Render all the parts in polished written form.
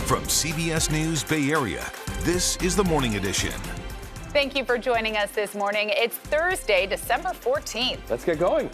From CBS News Bay Area, this is the Morning Edition. Thank you for joining us this morning. It's Thursday, December 14th. Let's get going.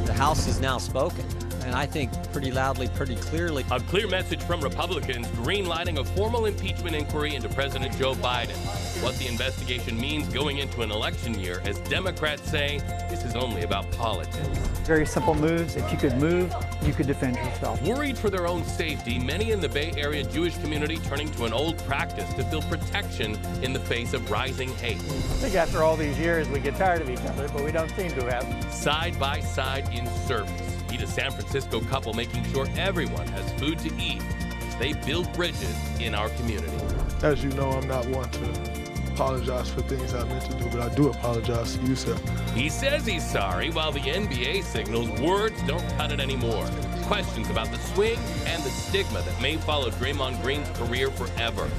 The House has now spoken, and I think pretty loudly, pretty clearly. A clear message from Republicans greenlighting a formal impeachment inquiry into President Joe Biden. What the investigation means going into an election year, as Democrats say, this is only about politics. Very simple moves. If you could move, you could defend yourself. Worried for their own safety, many in the Bay Area Jewish community turning to an old practice to feel protection in the face of rising hate. I think after all these years, we get tired of each other, but we don't seem to have. Side by side in service. Meet a San Francisco couple making sure everyone has food to eat as they build bridges in our community. As you know, I'm not one to apologize for things I meant to do, but I do apologize to you, sir. He says he's sorry, while the NBA signals words don't cut it anymore. Questions about the swing and the stigma that may follow Draymond Green's career forever.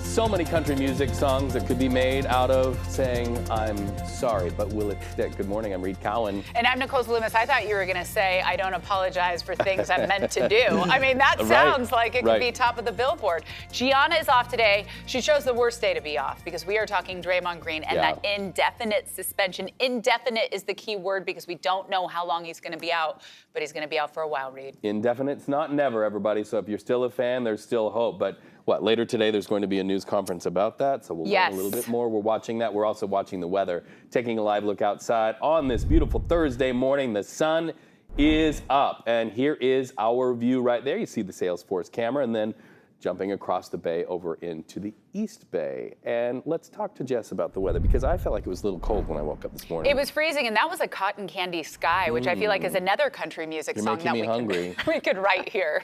So many country music songs that could be made out of saying, I'm sorry, but will it stick? Good morning, I'm Reed Cowan. And I'm Nicole Loomis. I thought you were going to say, I don't apologize for things I meant to do. I mean, that sounds like it could be top of the billboard. Gianna is off today. She chose the worst day to be off because we are talking Draymond Green and that indefinite suspension. Indefinite is the key word because we don't know how long he's going to be out, but he's going to be out for a while, Reed. Indefinite's not never, everybody. So if you're still a fan, there's still hope. But later today there's going to be a news conference about that, so we'll learn a little bit more. We're watching that. We're also watching the weather, taking a live look outside on this beautiful Thursday morning. The sun is up, and here is our view right there. You see the Salesforce camera, and then jumping across the bay over into the East Bay. And let's talk to Jess about the weather, because I felt like it was a little cold when I woke up this morning. It was freezing, and that was a Cotton Candy Sky, which I feel like is another country music song that we could write here.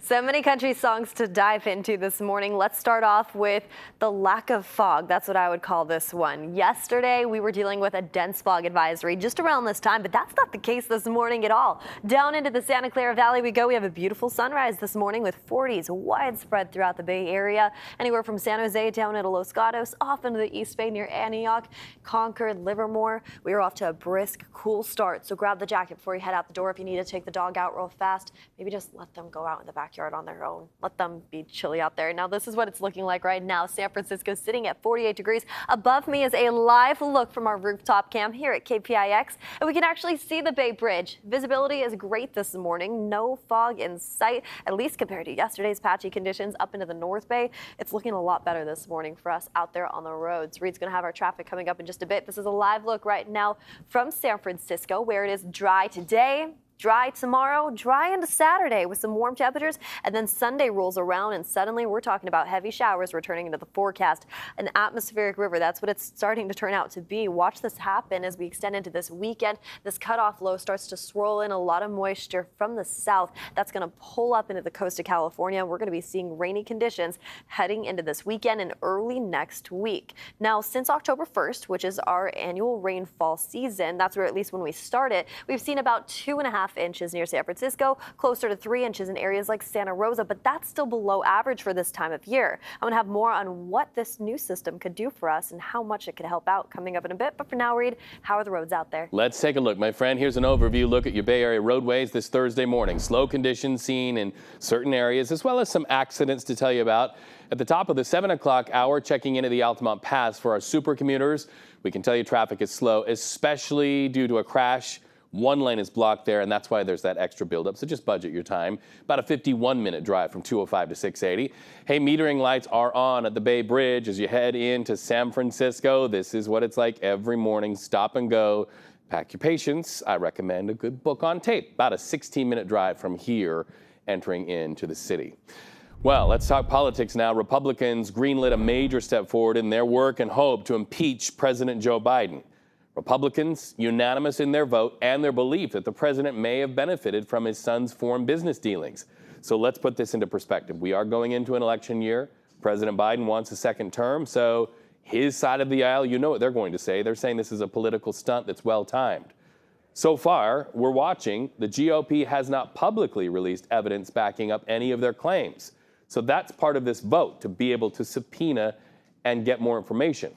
So many country songs to dive into this morning. Let's start off with the lack of fog. That's what I would call this one. Yesterday, we were dealing with a dense fog advisory just around this time, but that's not the case this morning at all. Down into the Santa Clara Valley we go. We have a beautiful sunrise this morning with 40s widespread throughout the Bay Area, anywhere from San Jose down into Los Gatos, off into the East Bay near Antioch, Concord, Livermore. We are off to a brisk, cool start, so grab the jacket before you head out the door. If you need to take the dog out real fast, maybe just let them go out in the backyard on their own. Let them be chilly out there. Now, this is what it's looking like right now. San Francisco sitting at 48 degrees. Above me is a live look from our rooftop cam here at KPIX, and we can actually see the Bay Bridge. Visibility is great this morning. No fog in sight, at least compared to yesterday's patchy conditions up into the North Bay. It's looking a lot better this morning for us out there on the roads. Reed's going to have our traffic coming up in just a bit. This is a live look right now from San Francisco, where it is dry today, dry tomorrow, dry into Saturday with some warm temperatures, and then Sunday rolls around and suddenly we're talking about heavy showers returning into the forecast. An atmospheric river, that's what it's starting to turn out to be. Watch this happen as we extend into this weekend. This cutoff low starts to swirl in a lot of moisture from the south. That's going to pull up into the coast of California. We're going to be seeing rainy conditions heading into this weekend and early next week. Now, since October 1st, which is our annual rainfall season, that's where at least when we start it, we've seen about 2.5 inches near San Francisco, closer to 3 inches in areas like Santa Rosa, but that's still below average for this time of year. I'm going to have more on what this new system could do for us and how much it could help out coming up in a bit. But for now, Reed, how are the roads out there? Let's take a look, my friend. Here's an overview look at your Bay Area roadways this Thursday morning. Slow conditions seen in certain areas, as well as some accidents to tell you about. At the top of the 7 o'clock hour, checking into the Altamont Pass for our super commuters. We can tell you traffic is slow, especially due to a crash. One lane is blocked there, and that's why there's that extra buildup, so just budget your time. About a 51-minute drive from 205 to 680. Hey, metering lights are on at the Bay Bridge as you head into San Francisco. This is what it's like every morning. Stop and go. Pack your patience. I recommend a good book on tape. About a 16-minute drive from here entering into the city. Well, let's talk politics now. Republicans greenlit a major step forward in their work and hope to impeach President Joe Biden. Republicans unanimous in their vote and their belief that the president may have benefited from his son's foreign business dealings. So let's put this into perspective. We are going into an election year. President Biden wants a second term, so his side of the aisle, you know what they're going to say. They're saying this is a political stunt that's well-timed. So far, we're watching. The GOP has not publicly released evidence backing up any of their claims. So that's part of this vote, to be able to subpoena and get more information.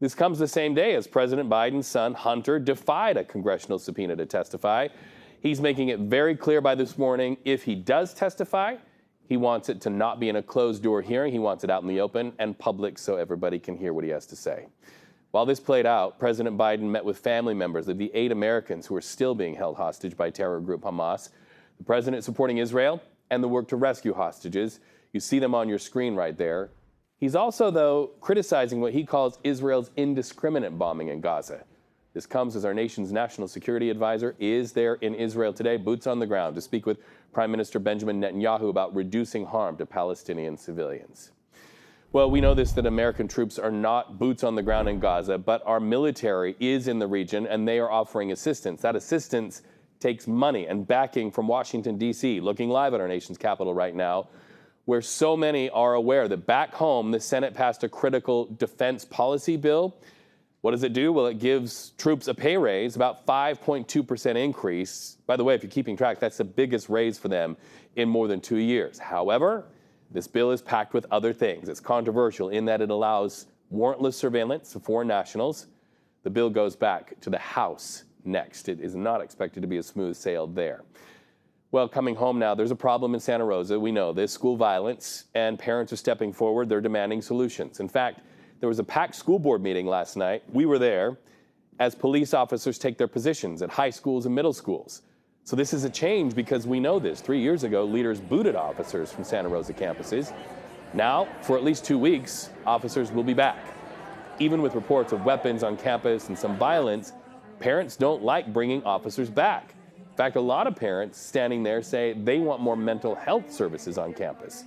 This comes the same day as President Biden's son, Hunter, defied a congressional subpoena to testify. He's making it very clear by this morning, if he does testify, he wants it to not be in a closed-door hearing. He wants it out in the open and public so everybody can hear what he has to say. While this played out, President Biden met with family members of the 8 Americans who are still being held hostage by terror group Hamas. The president supporting Israel and the work to rescue hostages. You see them on your screen right there. He's also, though, criticizing what he calls Israel's indiscriminate bombing in Gaza. This comes as our nation's national security advisor is there in Israel today, boots on the ground, to speak with Prime Minister Benjamin Netanyahu about reducing harm to Palestinian civilians. Well, we know this, that American troops are not boots on the ground in Gaza, but our military is in the region and they are offering assistance. That assistance takes money and backing from Washington, D.C., looking live at our nation's capital right now, where so many are aware that back home, the Senate passed a critical defense policy bill. What does it do? Well, it gives troops a pay raise, about 5.2% increase. By the way, if you're keeping track, that's the biggest raise for them in more than 2 years. However, this bill is packed with other things. It's controversial in that it allows warrantless surveillance of foreign nationals. The bill goes back to the House next. It is not expected to be a smooth sail there. Well, coming home now, there's a problem in Santa Rosa. We know this, school violence, and parents are stepping forward. They're demanding solutions. In fact, there was a packed school board meeting last night. We were there as police officers take their positions at high schools and middle schools. So this is a change because we know this. 3 years ago, leaders booted officers from Santa Rosa campuses. Now, for at least 2 weeks, officers will be back. Even with reports of weapons on campus and some violence, parents don't like bringing officers back. In fact, a lot of parents standing there say they want more mental health services on campus.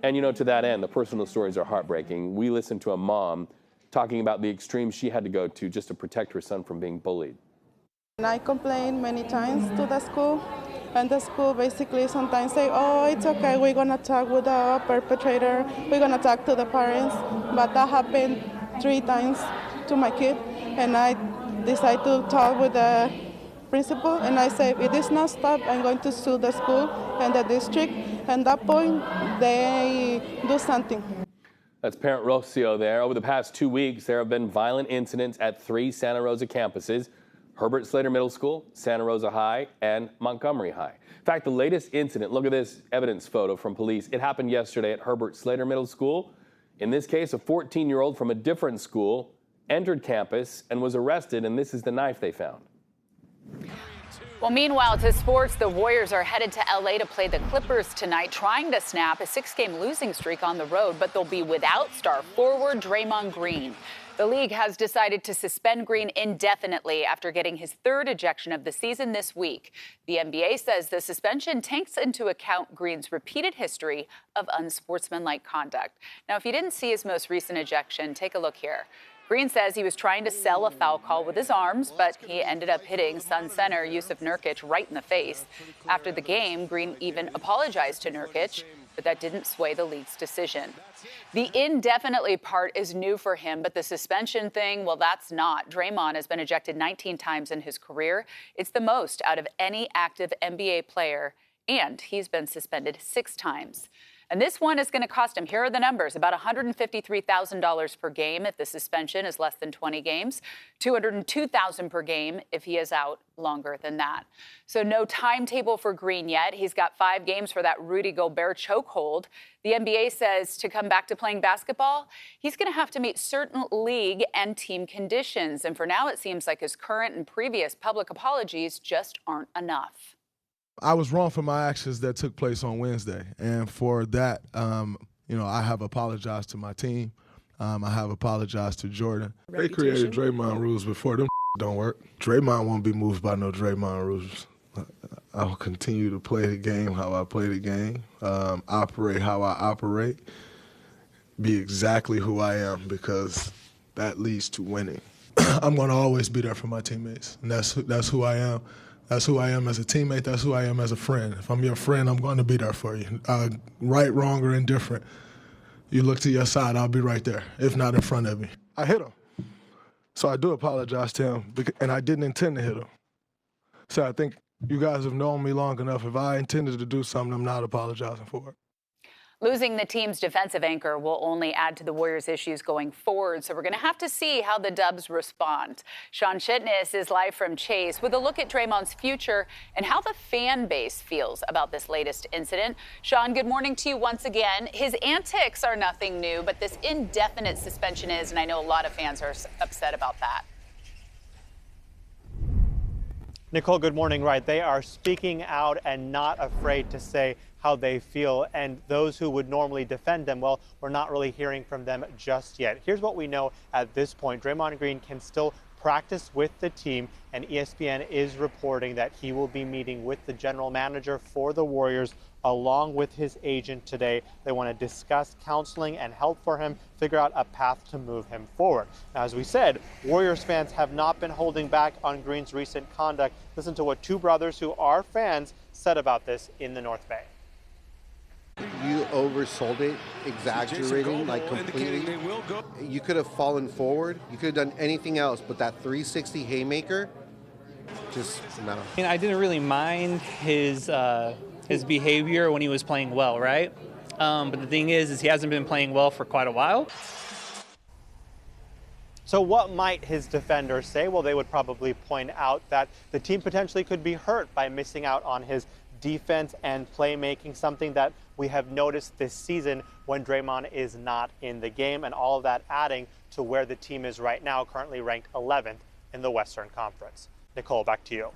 And you know, to that end, the personal stories are heartbreaking. We listened to a mom talking about the extremes she had to go to just to protect her son from being bullied. I complained many times to the school, and the school basically sometimes say, oh, it's okay, we're going to talk with the perpetrator, we're going to talk to the parents, but that happened 3 times to my kid, and I decided to talk with the principal, and I said, if this not stop, I'm going to sue the school and the district, and at that point, they do something. That's Parent Rocio there. Over the past 2 weeks, there have been violent incidents at 3 Santa Rosa campuses: Herbert Slater Middle School, Santa Rosa High, and Montgomery High. In fact, the latest incident, look at this evidence photo from police. It happened yesterday at Herbert Slater Middle School. In this case, a 14-year-old from a different school entered campus and was arrested, and this is the knife they found. Well, meanwhile, to sports, the Warriors are headed to L.A. to play the Clippers tonight, trying to snap a 6-game losing streak on the road, but they'll be without star forward Draymond Green. The league has decided to suspend Green indefinitely after getting his 3rd ejection of the season this week. The NBA says the suspension takes into account Green's repeated history of unsportsmanlike conduct. Now, if you didn't see his most recent ejection, take a look here. Green says he was trying to sell a foul call with his arms, but he ended up hitting Sun center Yusuf Nurkic right in the face. After the game, Green even apologized to Nurkic, but that didn't sway the league's decision. The indefinitely part is new for him, but the suspension thing, well, that's not. Draymond has been ejected 19 times in his career. It's the most out of any active NBA player, and he's been suspended 6 times. And this one is going to cost him, here are the numbers, about $153,000 per game if the suspension is less than 20 games, $202,000 per game if he is out longer than that. So no timetable for Green yet. He's got 5 games for that Rudy Gobert chokehold. The NBA says to come back to playing basketball, he's going to have to meet certain league and team conditions. And for now, it seems like his current and previous public apologies just aren't enough. I was wrong for my actions that took place on Wednesday, and for that, I have apologized to my team. I have apologized to Jordan. They created Draymond rules before them don't work. Draymond won't be moved by no Draymond rules. I'll continue to play the game how I play the game, operate how I operate, be exactly who I am, because that leads to winning. I'm going to always be there for my teammates, and that's who I am. That's who I am as a teammate. That's who I am as a friend. If I'm your friend, I'm going to be there for you. Right, wrong, or indifferent. You look to your side, I'll be right there, if not in front of me. I hit him. So I do apologize to him, and I didn't intend to hit him. So I think you guys have known me long enough. If I intended to do something, I'm not apologizing for it. Losing the team's defensive anchor will only add to the Warriors' issues going forward, so we're going to have to see how the Dubs respond. Sean Shitness is live from Chase with a look at Draymond's future and how the fan base feels about this latest incident. Sean, good morning to you once again. His antics are nothing new, but this indefinite suspension is, and I know a lot of fans are upset about that. Nicole, good morning. Right, they are speaking out and not afraid to say how they feel, and those who would normally defend them, well, we're not really hearing from them just yet. Here's what we know at this point. Draymond Green can still practice with the team, and ESPN is reporting that he will be meeting with the general manager for the Warriors along with his agent today. They want to discuss counseling and help for him, figure out a path to move him forward. Now, as we said, Warriors fans have not been holding back on Green's recent conduct. Listen to what two brothers who are fans said about this in the North Bay. You oversold it, exaggerating like completely. You could have fallen forward. You could have done anything else, but that 360 haymaker, just no. I didn't really mind his behavior when he was playing well, right? But the thing is he hasn't been playing well for quite a while. So what might his defenders say? Well, they would probably point out that the team potentially could be hurt by missing out on his defense and playmaking, something that we have noticed this season when Draymond is not in the game, and all of that adding to where the team is right now, currently ranked 11th in the Western Conference. Nicole, back to you.